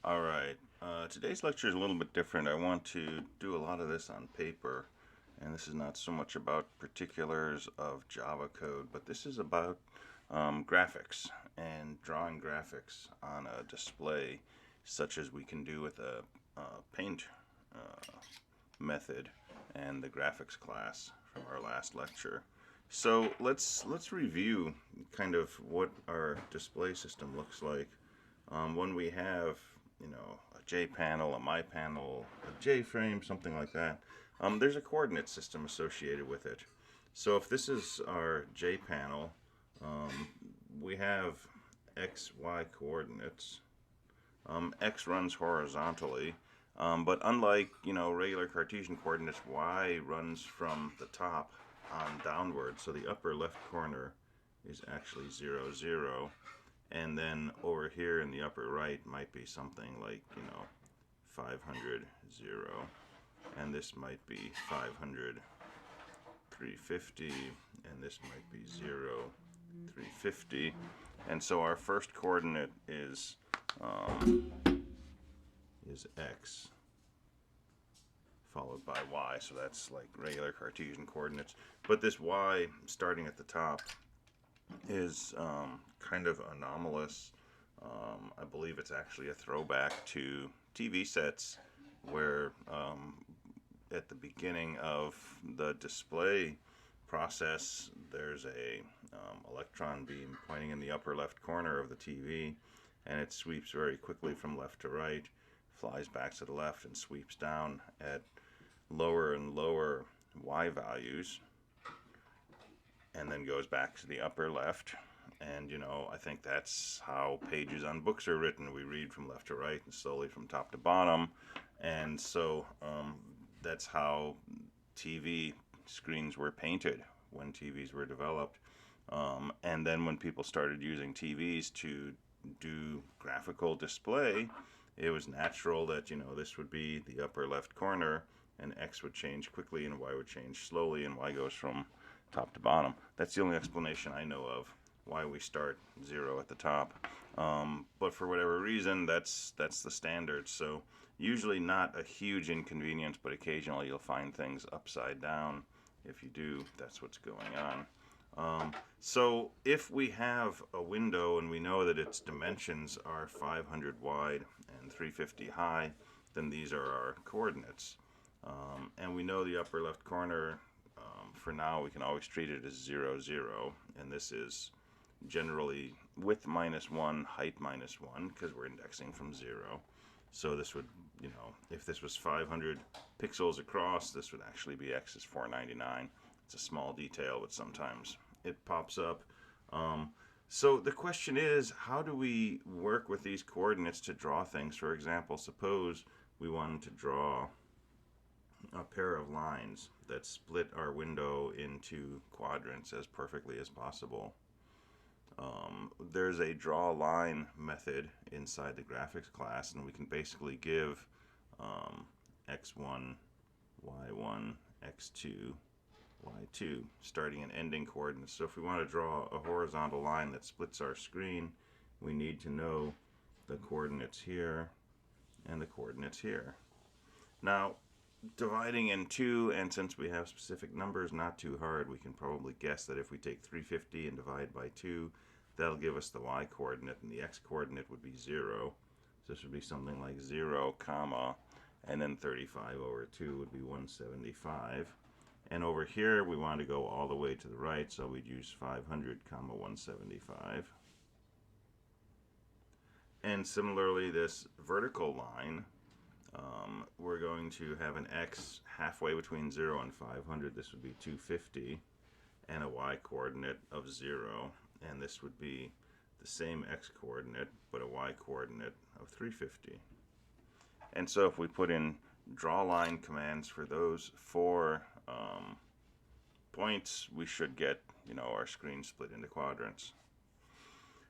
All right. Today's lecture is a little bit different. I want to do a lot of this on paper, and this is not so much about particulars of Java code, but this is about graphics and drawing graphics on a display, such as we can do with a paint method and the graphics class from our last lecture. So let's review kind of what our display system looks like when we have a J panel, a my panel, a J frame, something like that. There's a coordinate system associated with it. So if this is our J panel, we have x, y coordinates. X runs horizontally, but unlike regular Cartesian coordinates, y runs from the top on downward. So the upper left corner is actually 0, 0. And then over here in the upper right might be something like 500, 0. And this might be 500, 350. And this might be 0, 350. And so our first coordinate is x, followed by y. So that's like regular Cartesian coordinates. But this y starting at the top is kind of anomalous. I believe it's actually a throwback to TV sets where at the beginning of the display process there's a electron beam pointing in the upper left corner of the TV, and it sweeps very quickly from left to right, flies back to the left, and sweeps down at lower and lower y values, and then goes back to the upper left. And I think that's how pages on books are written. We read from left to right and slowly from top to bottom. And so that's how TV screens were painted when TVs were developed. And then when people started using TVs to do graphical display, it was natural that this would be the upper left corner, and X would change quickly and Y would change slowly, and Y goes from top to bottom. That's the only explanation I know of why we start 0 at the top. But for whatever reason, that's the standard. So usually not a huge inconvenience, but occasionally you'll find things upside down. If you do, that's what's going on. So if we have a window and we know that its dimensions are 500 wide and 350 high, then these are our coordinates. And we know the upper left corner, for now we can always treat it as 0, 0, and this is generally width minus 1, height minus 1, because we're indexing from 0. So this would, if this was 500 pixels across, this would actually be x is 499. It's a small detail, but sometimes it pops up. So the question is, how do we work with these coordinates to draw things? For example, suppose we wanted to draw a pair of lines that split our window into quadrants as perfectly as possible. There's a draw line method inside the graphics class, and we can basically give x1, y1, x2, y2 starting and ending coordinates. So if we want to draw a horizontal line that splits our screen, we need to know the coordinates here and the coordinates here. Now, dividing in 2, and since we have specific numbers, not too hard. We can probably guess that if we take 350 and divide by 2, that'll give us the y coordinate, and the x coordinate would be 0. So this would be something like 0, comma, and then 35 over 2 would be 175. And over here we want to go all the way to the right, so we'd use 500, comma, 175. And similarly, this vertical line, we're going to have an x halfway between 0 and 500. This would be 250, and a y coordinate of 0, and this would be the same x coordinate but a y coordinate of 350. And so if we put in draw line commands for those 4 points, we should get our screen split into quadrants.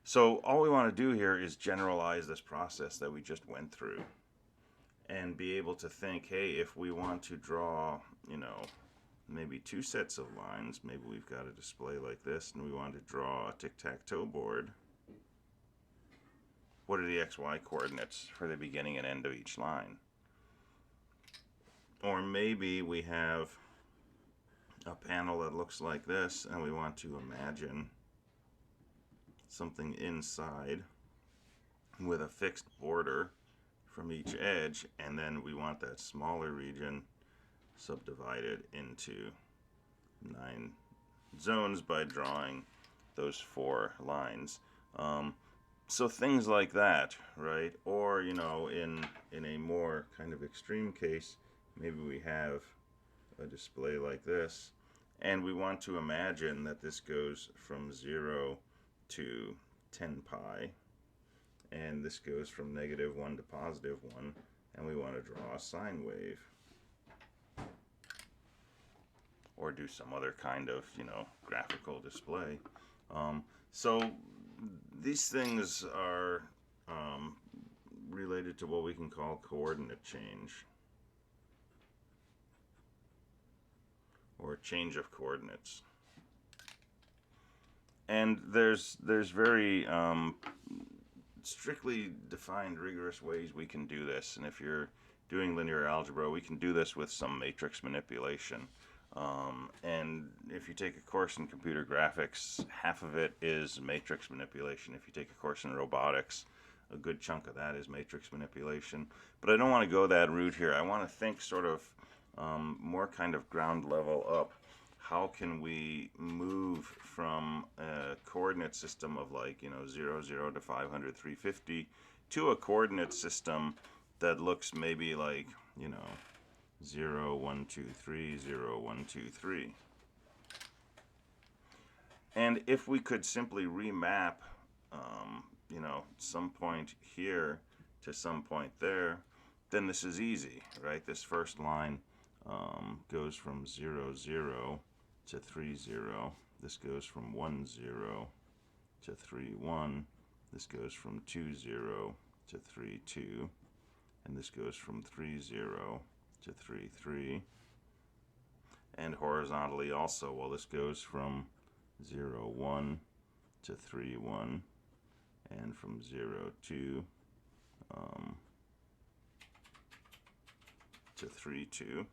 So all we want to do here is generalize this process that we just went through and be able to think, hey, if we want to draw, maybe 2 sets of lines, maybe we've got a display like this, and we want to draw a tic-tac-toe board, what are the XY coordinates for the beginning and end of each line? Or maybe we have a panel that looks like this and we want to imagine something inside with a fixed border from each edge, and then we want that smaller region subdivided into 9 zones by drawing those 4 lines. So things like that, right? Or, you know, in a more kind of extreme case, maybe we have a display like this, and we want to imagine that this goes from 0 to 10 pi, and this goes from -1 to +1, and we want to draw a sine wave. Or do some other kind of, you know, graphical display. So these things are related to what we can call coordinate change, or change of coordinates. And there's very strictly defined, rigorous ways we can do this. And if you're doing linear algebra, we can do this with some matrix manipulation. And if you take a course in computer graphics, half of it is matrix manipulation. If you take a course in robotics, a good chunk of that is matrix manipulation. But I don't want to go that route here. I want to think sort of more kind of ground level up. How can we move from a coordinate system of, like, you know, 0, 0 to 500, 350 to a coordinate system that looks maybe like, you know, 0, 1, 2, 3, 0, 1, 2, 3. And if we could simply remap, you know, some point here to some point there, then this is easy, right? This first line goes from 0, 0 to 3, 0. This goes from 1, 0 to 3, 1. This goes from 2, 0 to 3, 2. And this goes from 3, 0 to 3, 3. And horizontally also, well, this goes from 0, 1 to 3, 1. And from 0, 2 to 3, 2.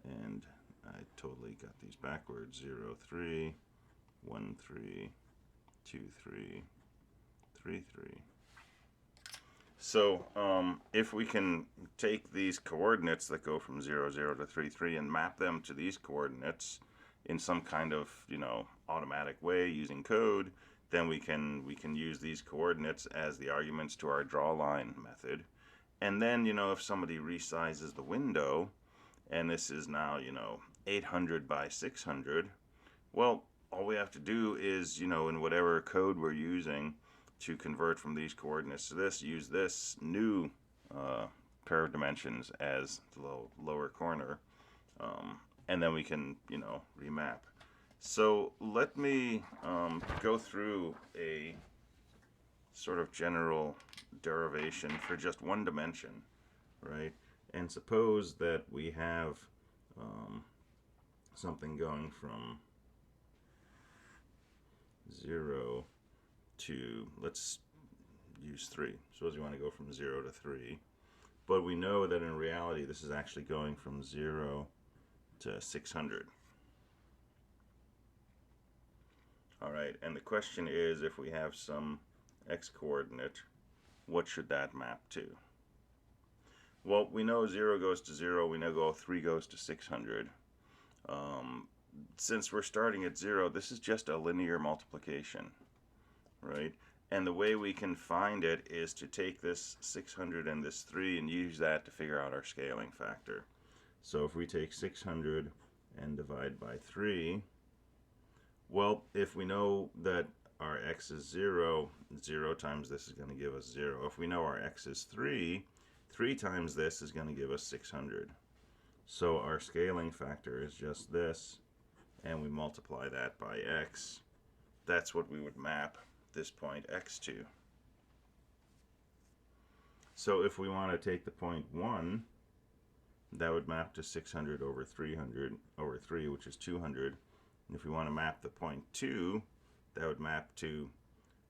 And I totally got these backwards. 0, 3, 1, 3, 2, 3, 3, 3. So if we can take these coordinates that go from 0, 0 to 3, 3 and map them to these coordinates in some kind of, you know, automatic way using code, then we can use these coordinates as the arguments to our draw line method. And then, you know, if somebody resizes the window, and this is now, you know, 800 by 600, well, all we have to do is, you know, in whatever code we're using to convert from these coordinates to this, use this new pair of dimensions as the lower corner, and then we can, you know, remap. So let me go through a sort of general derivation for just one dimension, right? And suppose that we have something going from 0 to, let's use 3. Suppose you want to go from 0 to 3. But we know that in reality this is actually going from 0 to 600. All right, and the question is, if we have some x-coordinate, what should that map to? Well, we know 0 goes to 0, we know 3 goes to 600. Since we're starting at 0, this is just a linear multiplication, right? And the way we can find it is to take this 600 and this 3 and use that to figure out our scaling factor. So if we take 600 and divide by 3, well, if we know that our x is 0, 0 times this is going to give us 0. If we know our x is 3, 3 times this is going to give us 600. So our scaling factor is just this, and we multiply that by x. That's what we would map this point x to. So if we want to take the point 1, that would map to 600 over 300 over 3, which is 200. And if we want to map the point 2, that would map to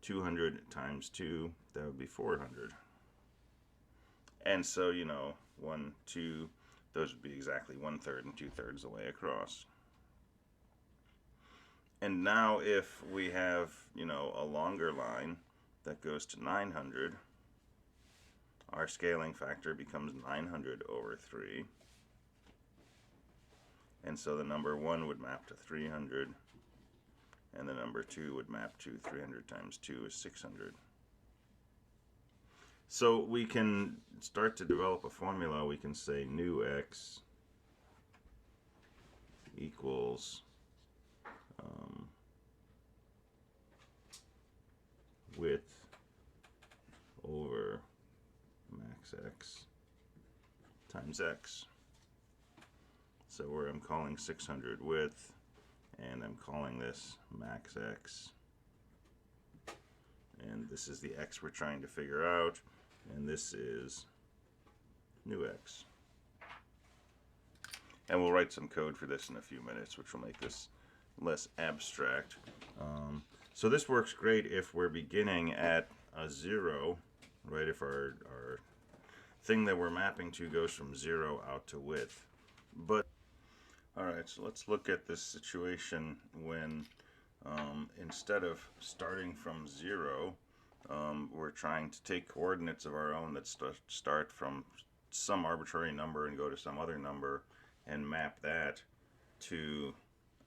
200 times 2, that would be 400. And so, 1, 2, those would be exactly 1/3 and 2/3 the way across. And now if we have, a longer line that goes to 900, our scaling factor becomes 900 over 3. And so the number 1 would map to 300, and the number 2 would map to 300 times 2 is 600. So we can start to develop a formula. We can say new x equals width over max x times x. So where I'm calling 600 width, and I'm calling this max x, and this is the x we're trying to figure out, and this is new x. And we'll write some code for this in a few minutes, which will make this less abstract. So this works great if we're beginning at a 0, right? If our thing that we're mapping to goes from 0 out to width. But alright, so let's look at this situation when instead of starting from 0, we're trying to take coordinates of our own that start from some arbitrary number and go to some other number and map that to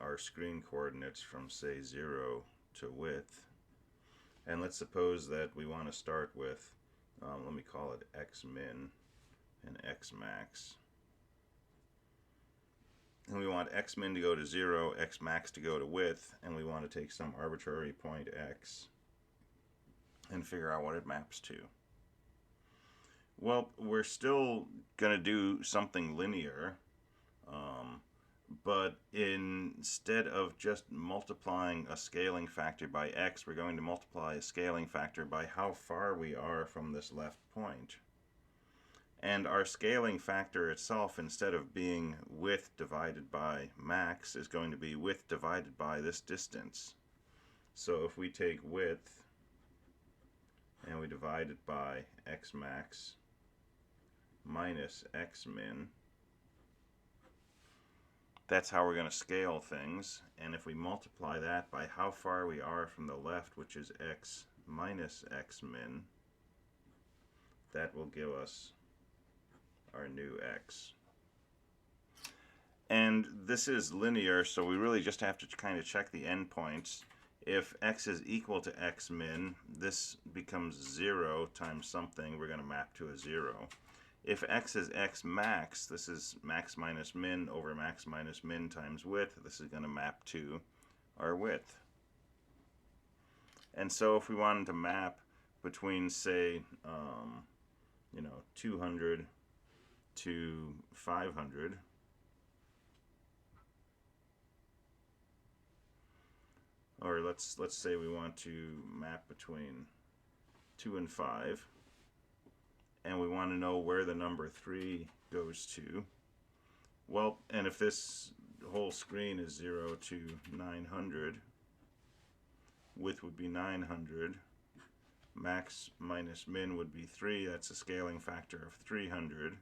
our screen coordinates from, say, 0 to width. And let's suppose that we want to start with, let me call it x min and x max. And we want x min to go to 0, x max to go to width, and we want to take some arbitrary point x and figure out what it maps to. Well, we're still going to do something linear, but instead of just multiplying a scaling factor by x, we're going to multiply a scaling factor by how far we are from this left point. And our scaling factor itself, instead of being width divided by max, is going to be width divided by this distance. So if we take width and we divide it by x max minus x min, that's how we're going to scale things. And if we multiply that by how far we are from the left, which is x minus x min, that will give us our new x. And this is linear, so we really just have to kind of check the endpoints. If x is equal to x min, this becomes 0 times something. We're going to map to a 0. If x is x max, this is max minus min over max minus min times width. This is going to map to our width. And so if we wanted to map between, say, 200 to 500, or let's say we want to map between 2 and 5, and we want to know where the number 3 goes to. Well, and if this whole screen is 0 to 900, width would be 900, max minus min would be 3, that's a scaling factor of 300,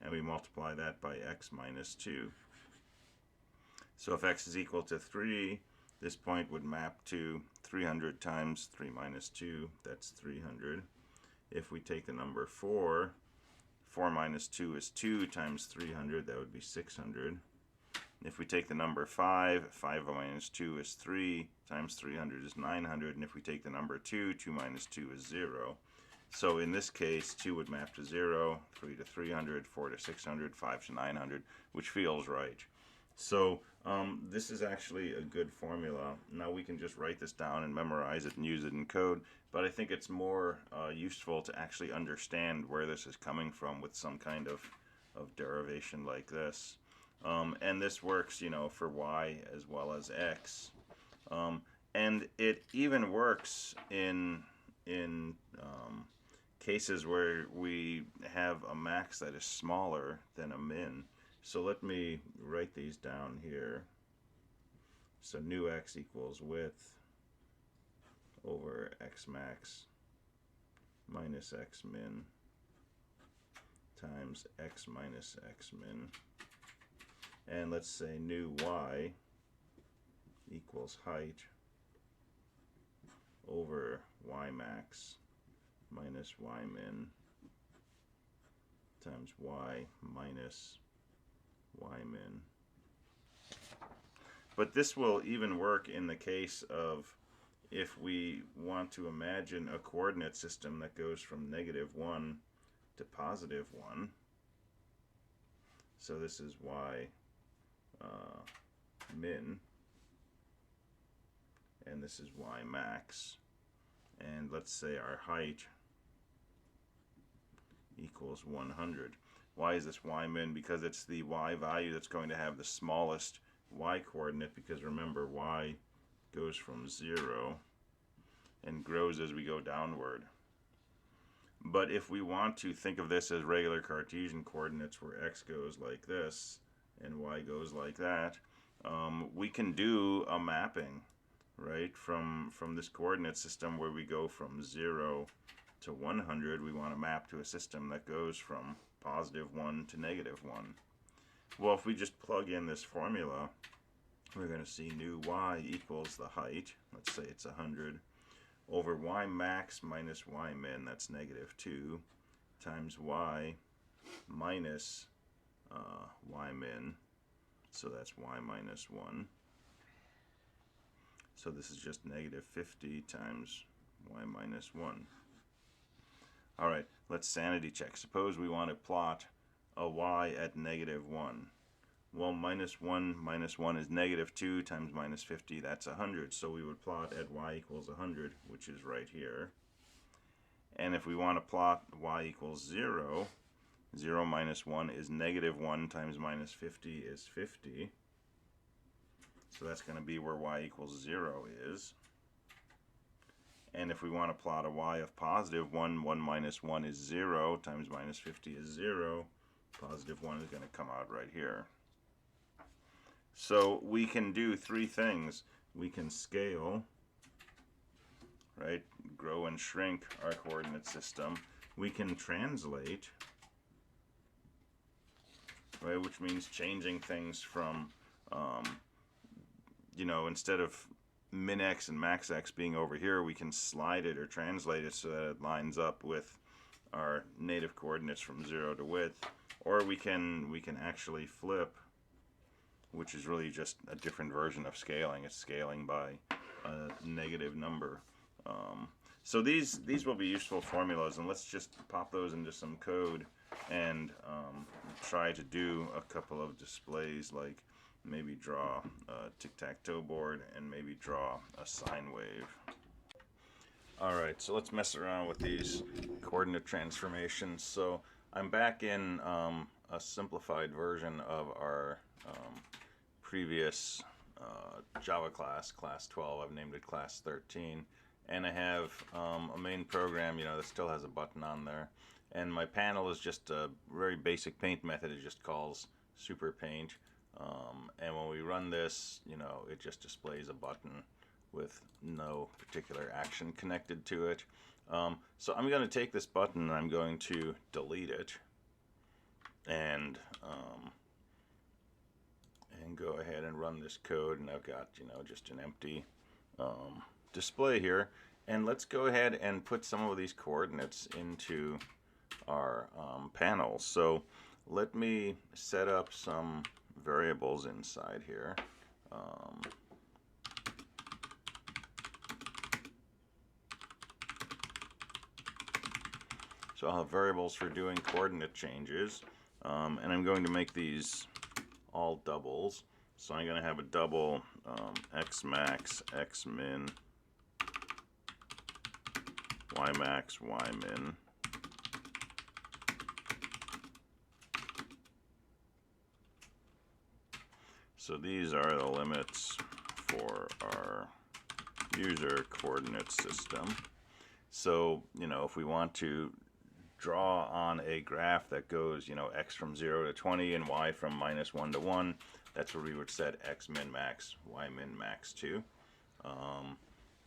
and we multiply that by x minus 2. So if x is equal to 3, this point would map to 300 times 3 minus 2, that's 300. If we take the number 4, 4 minus 2 is 2 times 300, that would be 600. If we take the number 5, 5 minus 2 is 3 times 300 is 900. And if we take the number 2, 2 minus 2 is 0. So in this case, 2 would map to 0, 3 to 300, 4 to 600, 5 to 900, which feels right. So this is actually a good formula. Now we can just write this down and memorize it and use it in code, but I think it's more useful to actually understand where this is coming from with some kind of derivation like this. And this works, for y as well as x. And it even works in cases where we have a max that is smaller than a min. So let me write these down here. So new x equals width over x max minus x min times x minus x min. And let's say new y equals height over y max minus y min times y minus y min. But this will even work in the case of if we want to imagine a coordinate system that goes from -1 to +1. So this is y min, and this is y max, and let's say our height equals 100. Why is this y min? Because it's the y value that's going to have the smallest y coordinate, because remember, y goes from 0 and grows as we go downward. But if we want to think of this as regular Cartesian coordinates where x goes like this and y goes like that, we can do a mapping, right, from this coordinate system where we go from 0 to 100. We want to map to a system that goes from +1 to -1. Well, if we just plug in this formula, we're going to see new y equals the height, let's say it's 100, over y max minus y min, that's -2, times y minus y min, so that's y minus 1. So this is just -50 times y minus 1. Alright, let's sanity check. Suppose we want to plot a y at -1. Well, -1 minus 1 is -2 times -50, that's 100. So we would plot at y equals 100, which is right here. And if we want to plot y equals 0, 0 minus 1 is -1 times -50 is 50. So that's going to be where y equals 0 is. And if we want to plot a y of +1, 1 minus 1 is 0 times -50 is 0. +1 is going to come out right here. So we can do three things. We can scale, right, grow and shrink our coordinate system. We can translate, right, which means changing things from, instead of min x and max x being over here, we can slide it or translate it so that it lines up with our native coordinates from 0 to width. Or we can actually flip, which is really just a different version of scaling. It's scaling by a negative number. So these will be useful formulas, and let's just pop those into some code and try to do a couple of displays, like maybe draw a tic-tac-toe board and maybe draw a sine wave. Alright, so let's mess around with these coordinate transformations. So I'm back in a simplified version of our previous Java class, class 12. I've named it class 13, and I have a main program, that still has a button on there, and my panel is just a very basic paint method. It just calls super paint, and when we run this, it just displays a button with no particular action connected to it. So I'm going to take this button and I'm going to delete it and go ahead and run this code, and I've got just an empty display here. And let's go ahead and put some of these coordinates into our panel. So let me set up some variables inside here. So I'll have variables for doing coordinate changes, and I'm going to make these all doubles. So I'm going to have a double x max, x min, y max, y min. So these are the limits for our user coordinate system. So, if we want to draw on a graph that goes, x from 0 to 20 and y from -1 to 1, that's where we would set x min max, y min max to.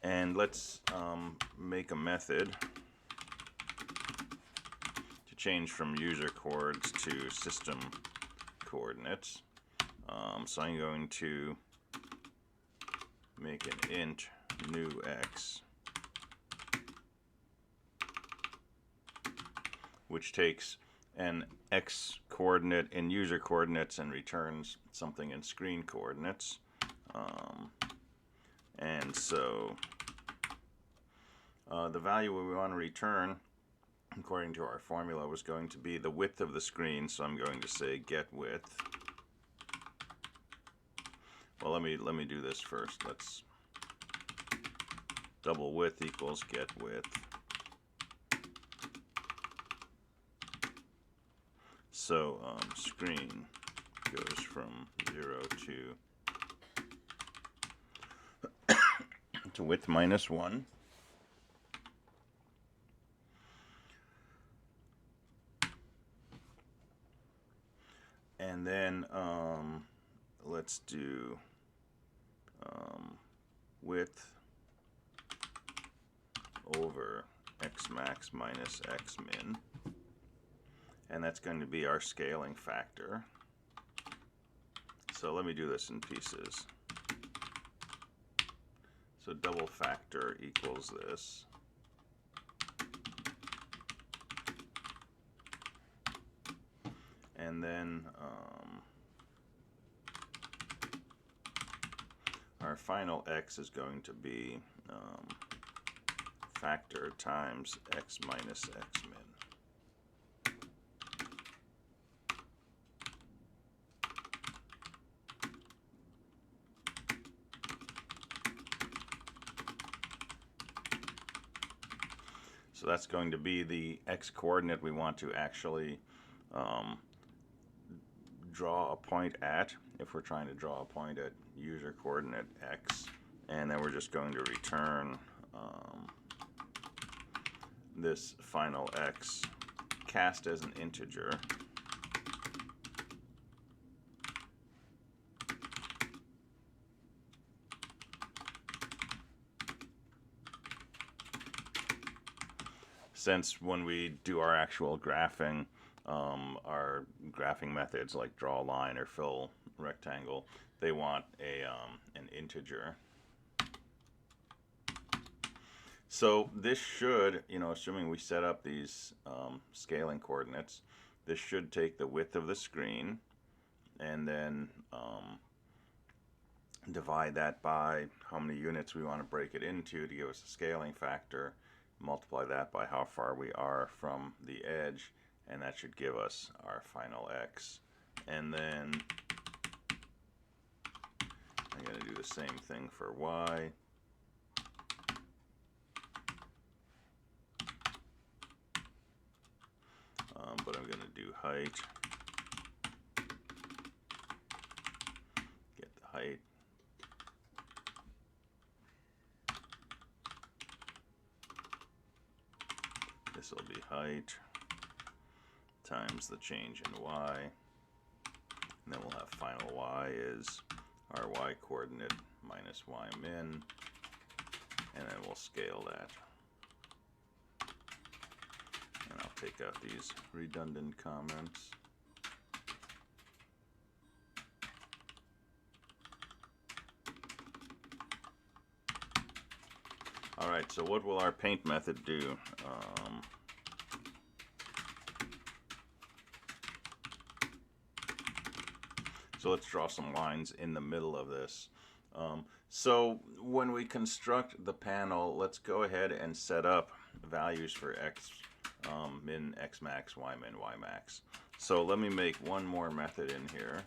And let's make a method to change from user coords to system coordinates. So I'm going to make an int new x, which takes an x coordinate in user coordinates and returns something in screen coordinates. And so the value we want to return, according to our formula, was going to be the width of the screen. So I'm going to say get width. Well, let me do this first. Let's double width equals get width. So screen goes from 0 to width minus 1. And then let's do width over x max minus x min. And that's going to be our scaling factor. So let me do this in pieces. So double factor equals this. And then our final x is going to be factor times x minus x min. So that's going to be the x coordinate we want to actually draw a point at, if we're trying to draw a point at user coordinate x. And then we're just going to return this final x cast as an integer. Since when we do our actual graphing, our graphing methods like draw a line or fill rectangle, they want an integer. So this should, assuming we set up these scaling coordinates, this should take the width of the screen and then divide that by how many units we want to break it into to give us a scaling factor. Multiply that by how far we are from the edge, and that should give us our final x. And then I'm going to do the same thing for y. But I'm going to do height. Get the height. This will be height times the change in y. And then we'll have final y is our y coordinate minus y min. And then we'll scale that. And I'll take out these redundant comments. Alright, so what will our paint method do? So let's draw some lines in the middle of this. So when we construct the panel, let's go ahead and set up values for x min, x max, y min, y max. So let me make one more method in here.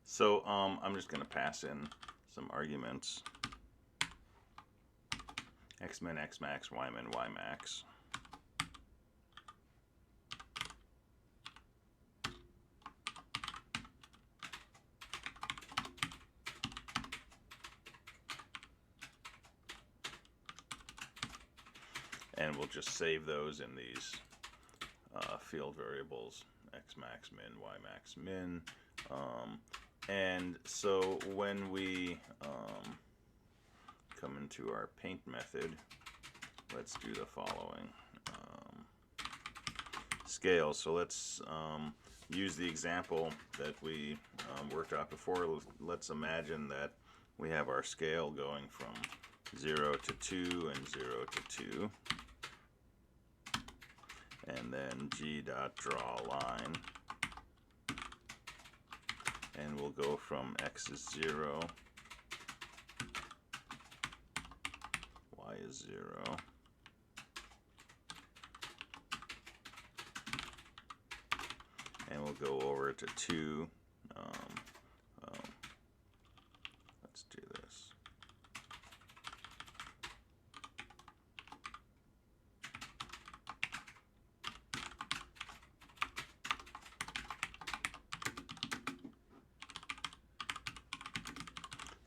So I'm just going to pass in some arguments. x min, x max, y min, y max. And we'll just save those in these field variables, x max min, y max min. And so when we come into our paint method, let's do the following. Scale. So let's use the example that we worked out before. Let's imagine that we have our scale going from 0 to 2 and 0 to 2. And then G dot draw a line. And we'll go from x is 0, y is 0, and we'll go over to 2. Let's do this.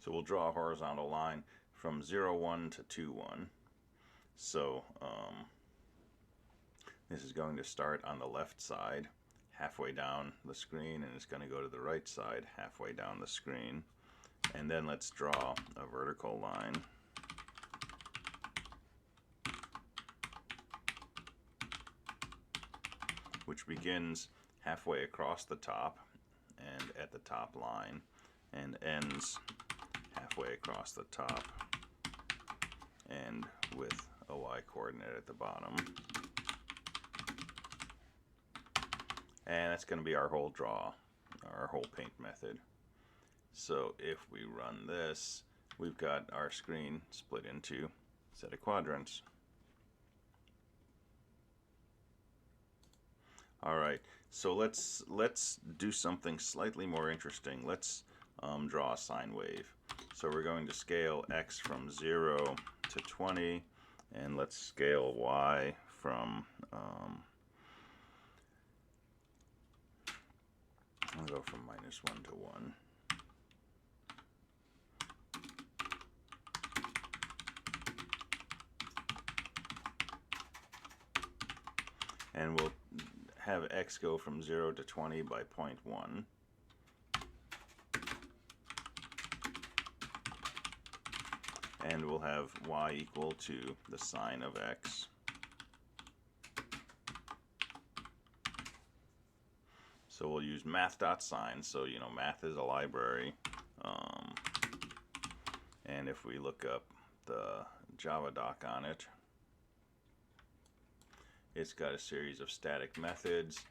So we'll draw a horizontal line from 0, 1 to 2, 1. So this is going to start on the left side, halfway down the screen, and it's going to go to the right side, halfway down the screen. And then let's draw a vertical line. Which begins halfway across the top and at the top line, and ends halfway across the top and with a y coordinate at the bottom. And that's going to be our whole draw, our whole paint method. So if we run this, we've got our screen split into a set of quadrants. All right, so let's do something slightly more interesting. Let's draw a sine wave. So we're going to scale x from 0 to 20, and let's scale y from I'll go from -1 to 1. And we'll have x go from 0 to 20 by 0.1. And we'll have y equal to the sine of x. So we'll use math.sine. So, you know, math is a library. And if we look up the Java doc on it, it's got a series of static methods,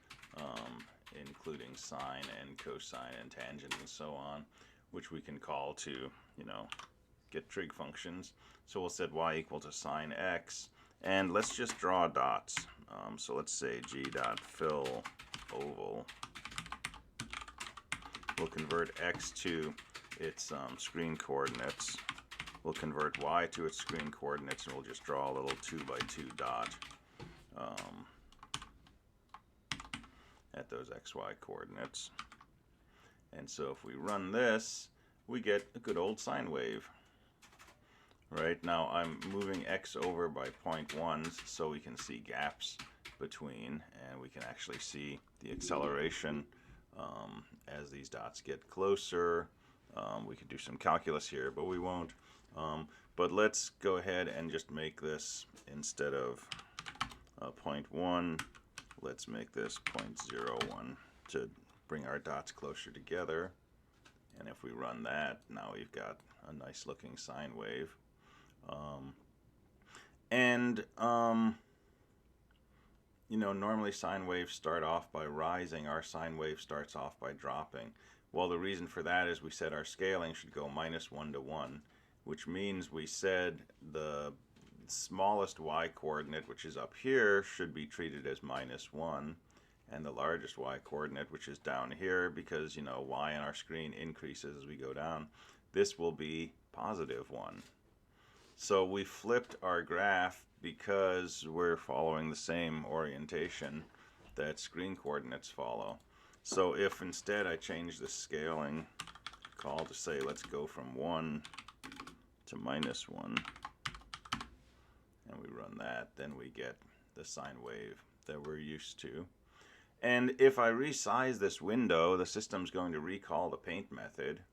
including sine and cosine and tangent and so on, which we can call to, you know, get trig functions. So we'll set y equal to sine x, and let's just draw dots. So let's say g dot fill oval. We'll convert x to its screen coordinates. We'll convert y to its screen coordinates, and we'll just draw a little 2 by 2 dot at those xy coordinates. And so if we run this, we get a good old sine wave. Right now I'm moving x over by 0.1s so we can see gaps between, and we can actually see the acceleration as these dots get closer. We could do some calculus here, but we won't. But let's go ahead and just make this, instead of 0.1, let's make this 0.01 to bring our dots closer together. And if we run that, now we've got a nice looking sine wave. You know, normally sine waves start off by rising. Our sine wave starts off by dropping. Well, the reason for that is we said our scaling should go -1 to 1, which means we said the smallest y coordinate, which is up here, should be treated as -1, and the largest y coordinate, which is down here, because, you know, y on our screen increases as we go down, this will be +1. So we flipped our graph because we're following the same orientation that screen coordinates follow. So if instead I change the scaling call to say let's go from 1 to -1, and we run that, then we get the sine wave that we're used to. And if I resize this window, the system's going to recall the paint method.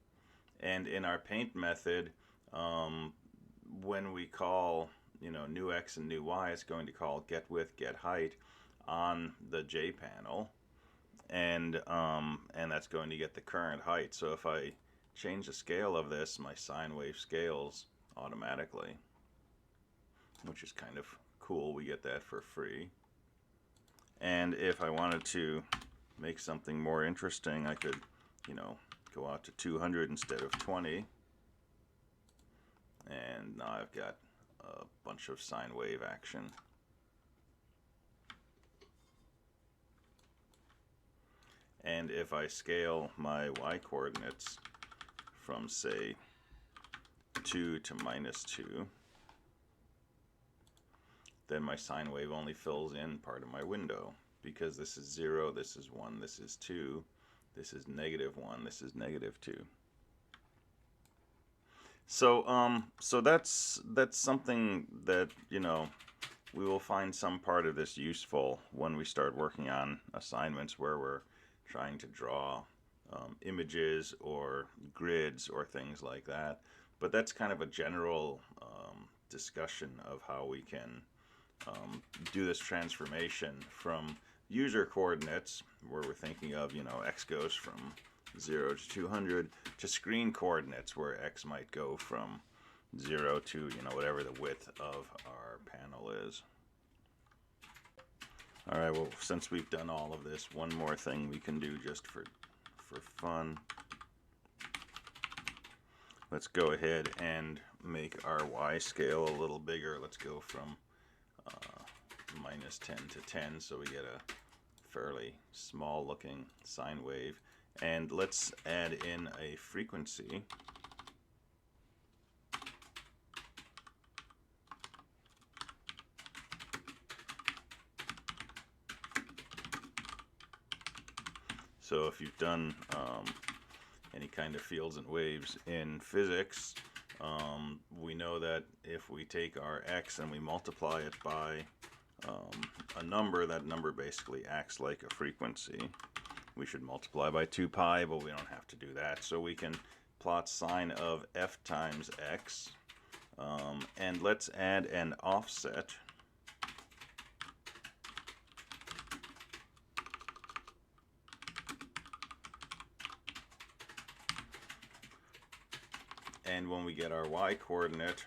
And in our paint method, when we call, new x and new y, it's going to call get width, get height on the J panel, and that's going to get the current height. So if I change the scale of this, my sine wave scales automatically, which is kind of cool. We get that for free. And if I wanted to make something more interesting, I could, go out to 200 instead of 20. And now I've got a bunch of sine wave action. And if I scale my y coordinates from, say, 2 to -2, then my sine wave only fills in part of my window, because this is 0, this is 1, this is 2, this is -1, this is -2. So that's something that, we will find some part of this useful when we start working on assignments where we're trying to draw images or grids or things like that. But that's kind of a general discussion of how we can do this transformation from user coordinates, where we're thinking of, x goes from 0 to 200, to screen coordinates, where x might go from 0 to, whatever the width of our panel is. All right, well, since we've done all of this, one more thing we can do just for fun. Let's go ahead and make our y scale a little bigger. Let's go from -10 to 10, so we get a fairly small looking sine wave. And let's add in a frequency. So if you've done any kind of fields and waves in physics, we know that if we take our x and we multiply it by a number, that number basically acts like a frequency. We should multiply by 2 pi, but we don't have to do that. So we can plot sine of f times x, and let's add an offset. And when we get our y coordinate,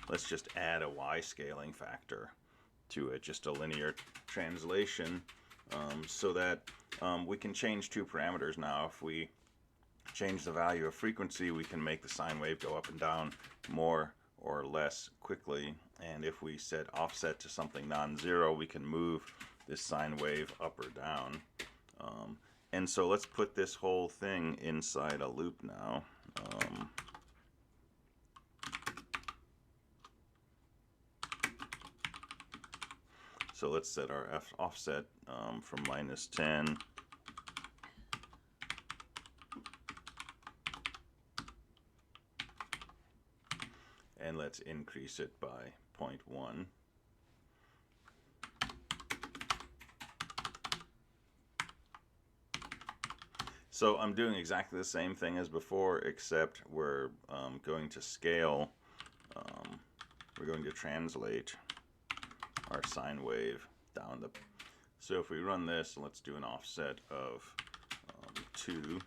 let's just add a y scaling factor to it, just a linear translation, so that we can change 2 parameters now. If we change the value of frequency, we can make the sine wave go up and down more or less quickly. And if we set offset to something non-zero, we can move this sine wave up or down. And so let's put this whole thing inside a loop now. So let's set our offset from -10 . And let's increase it by 0.1. So I'm doing exactly the same thing as before, except we're going to scale, we're going to translate our sine wave down. So if we run this, let's do an offset of 2.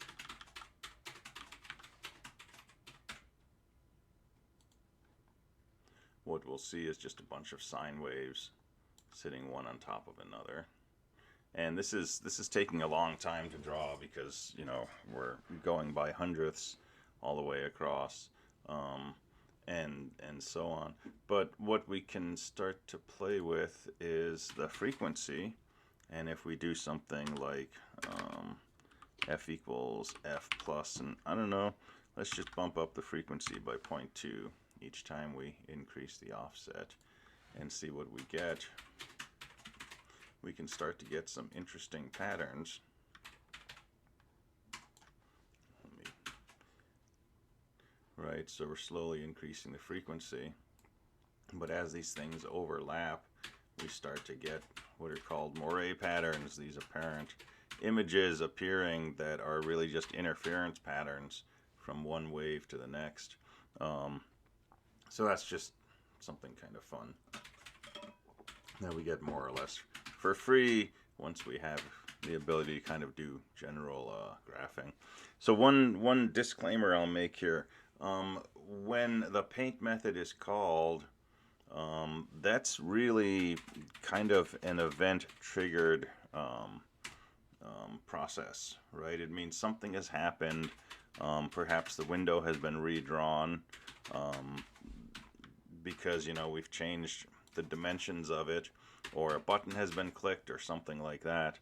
What we'll see is just a bunch of sine waves sitting one on top of another. And this is taking a long time to draw because, we're going by hundredths all the way across, and so on. But what we can start to play with is the frequency. And if we do something like f equals f plus, and I don't know, let's just bump up the frequency by 0.2 each time we increase the offset and see what we get. We can start to get some interesting patterns. Right, so we're slowly increasing the frequency, but as these things overlap, we start to get what are called moire patterns, these apparent images appearing that are really just interference patterns from one wave to the next. So that's just something kind of fun that we get more or less for free once we have the ability to kind of do general graphing. So one disclaimer I'll make here. When the paint method is called, that's really kind of an event-triggered process, right? It means something has happened. Perhaps the window has been redrawn because, you know, we've changed the dimensions of it, or a button has been clicked or something like that.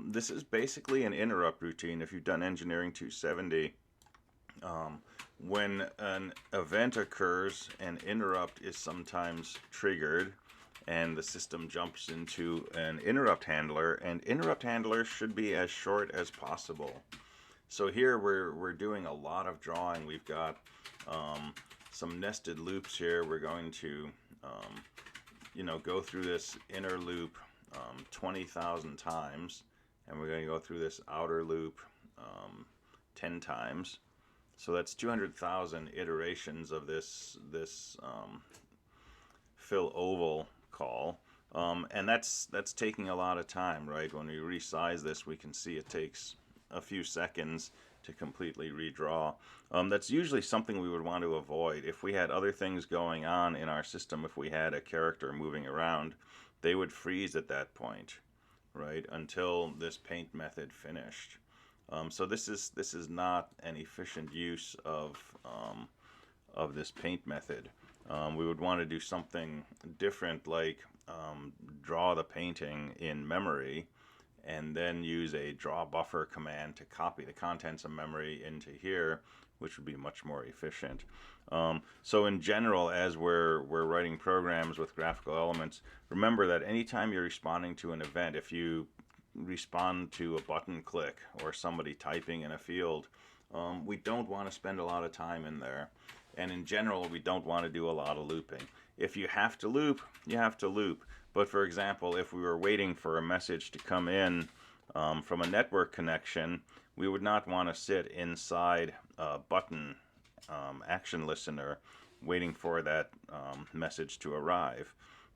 This is basically an interrupt routine. If you've done Engineering 270, when an event occurs, an interrupt is sometimes triggered and the system jumps into an interrupt handler, and interrupt handlers should be as short as possible. So here we're doing a lot of drawing. We've got some nested loops here. We're going to you know, go through this inner loop 20,000 times, and we're going to go through this outer loop 10 times. So that's 200,000 iterations of this fill oval call, and that's taking a lot of time, right? When we resize this, we can see it takes a few seconds to completely redraw. That's usually something we would want to avoid. If we had other things going on in our system, if we had a character moving around, they would freeze at that point, right, until this paint method finished. So this is not an efficient use of this paint method. We would want to do something different, like draw the painting in memory, and then use a draw buffer command to copy the contents of memory into here, which would be much more efficient. So in general, as we're writing programs with graphical elements, remember that anytime you're responding to an event, if you respond to a button click or somebody typing in a field, we don't want to spend a lot of time in there. And in general, we don't want to do a lot of looping. If you have to loop, you have to loop. But for example, if we were waiting for a message to come in from a network connection, we would not want to sit inside a button action listener waiting for that message to arrive.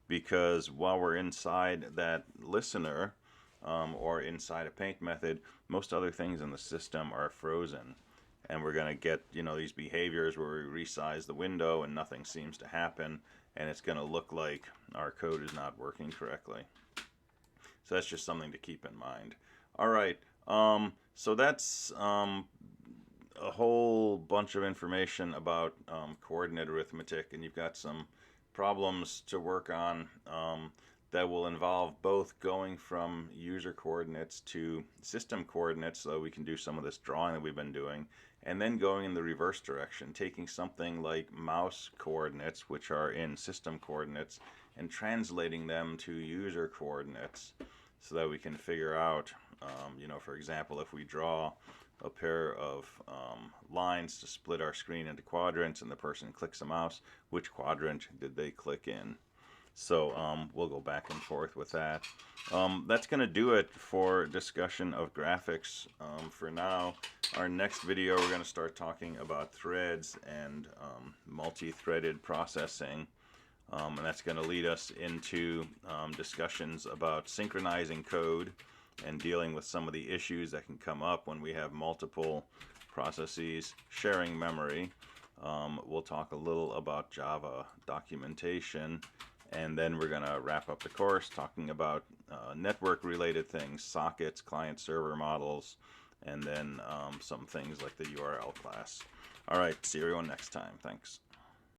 Because while we're inside that listener or inside a paint method, most other things in the system are frozen. And we're going to get, you know, these behaviors where we resize the window and nothing seems to happen, and it's going to look like our code is not working correctly. So that's just something to keep in mind. All right, so that's a whole bunch of information about coordinate arithmetic, and you've got some problems to work on that will involve both going from user coordinates to system coordinates, so we can do some of this drawing that we've been doing, and then going in the reverse direction, taking something like mouse coordinates, which are in system coordinates, and translating them to user coordinates so that we can figure out, you know, for example, if we draw a pair of lines to split our screen into quadrants and the person clicks a mouse, which quadrant did they click in? So we'll go back and forth with that. That's going to do it for discussion of graphics for now. Our next video, we're going to start talking about threads and multi-threaded processing. And that's going to lead us into discussions about synchronizing code and dealing with some of the issues that can come up when we have multiple processes sharing memory. We'll talk a little about Java documentation. And then we're going to wrap up the course talking about network-related things, sockets, client-server models, and then some things like the URL class. All right, see everyone next time. Thanks.